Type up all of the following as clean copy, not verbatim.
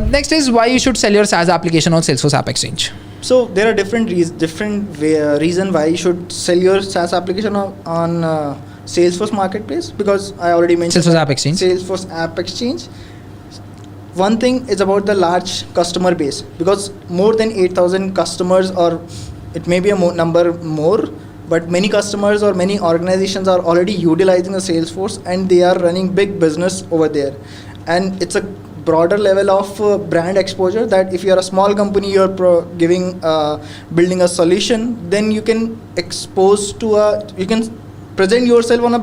Next is why you should sell your SaaS application on Salesforce AppExchange. So there are different reason why you should sell your SaaS application on Salesforce Marketplace, because I already mentioned Salesforce AppExchange. Salesforce AppExchange. One thing is about the large customer base, because more than 8,000 customers, or it may be a number more, but many customers or many organizations are already utilizing the Salesforce and they are running big business over there. And it's a broader level of brand exposure, that if you are a small company, you're building a solution, then you can you can present yourself on a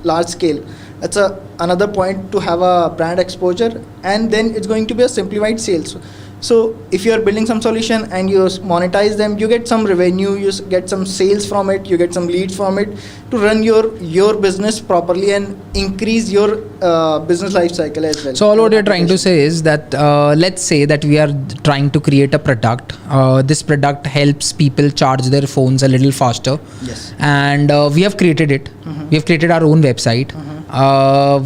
large scale. That's another point, to have a brand exposure, and then it's going to be a simplified sales. So if you are building some solution and you monetize them, you get some revenue, you get some sales from it, you get some leads from it, to run your business properly and increase your business life cycle as well. So all what you're trying to say is that let's say that we are trying to create a product. This product helps people charge their phones a little faster. Yes. And we have created it. We have created our own website.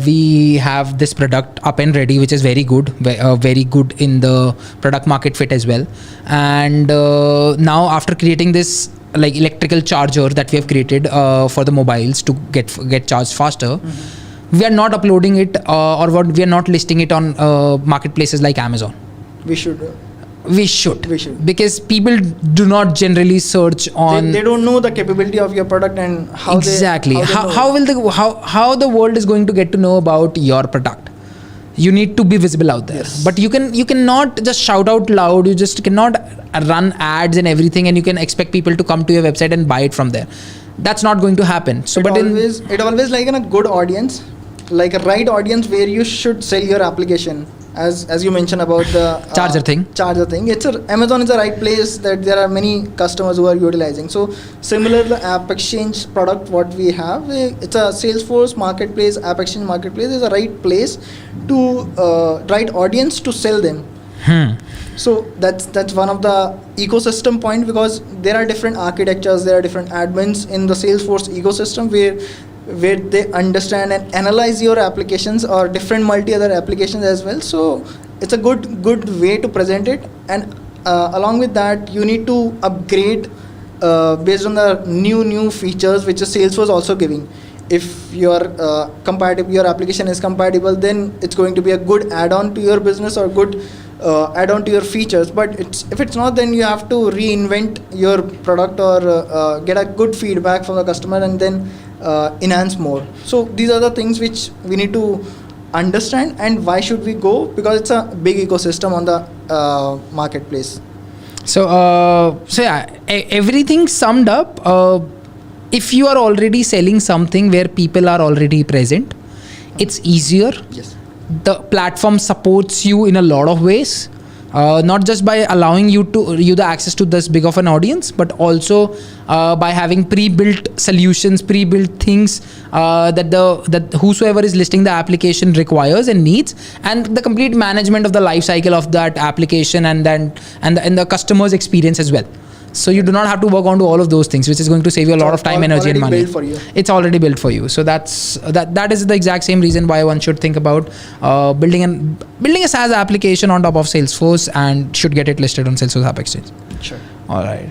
We have this product up and ready, which is very good, very good in the product market fit as well. And now after creating this like electrical charger that we have created for the mobiles to get charged faster, we are not uploading it we are not listing it on marketplaces like Amazon. We should. Because people do not generally search on. They don't know the capability of your product and how exactly how the world is going to get to know about your product. You need to be visible out there. Yes. But you cannot just shout out loud. You just cannot run ads and everything, and you can expect people to come to your website and buy it from there. That's not going to happen. So, it always like in a good audience, like a right audience where you should sell your application. As you mentioned about the charger thing, Amazon is the right place, that there are many customers who are utilizing. So similar the AppExchange product what we have, it's a Salesforce marketplace. AppExchange marketplace is a right place to right audience to sell them. So that's one of the ecosystem point, because there are different architectures, there are different admins in the Salesforce ecosystem where they understand and analyze your applications or different other applications as well. So it's a good way to present it. And along with that, you need to upgrade based on the new features which is Salesforce also giving. If your your application is compatible, then it's going to be a good add-on to your business or good add-on to your features. But if it's not, then you have to reinvent your product or get a good feedback from the customer and then enhance more. So these are the things which we need to understand. And why should we go? Because it's a big ecosystem on the marketplace. So yeah, everything summed up. If you are already selling something where people are already present, it's easier. Yes. The platform supports you in a lot of ways, not just by allowing you the access to this big of an audience, but also by having pre-built solutions, pre-built things that whosoever is listing the application requires and needs, and the complete management of the life cycle of that application and the customer's experience as well. So you do not have to work on to all of those things, which is going to save you a lot of time, energy, and money. It's already built for you. So that is the exact same reason why one should think about building a SaaS application on top of Salesforce and should get it listed on Salesforce AppExchange. Sure. All right.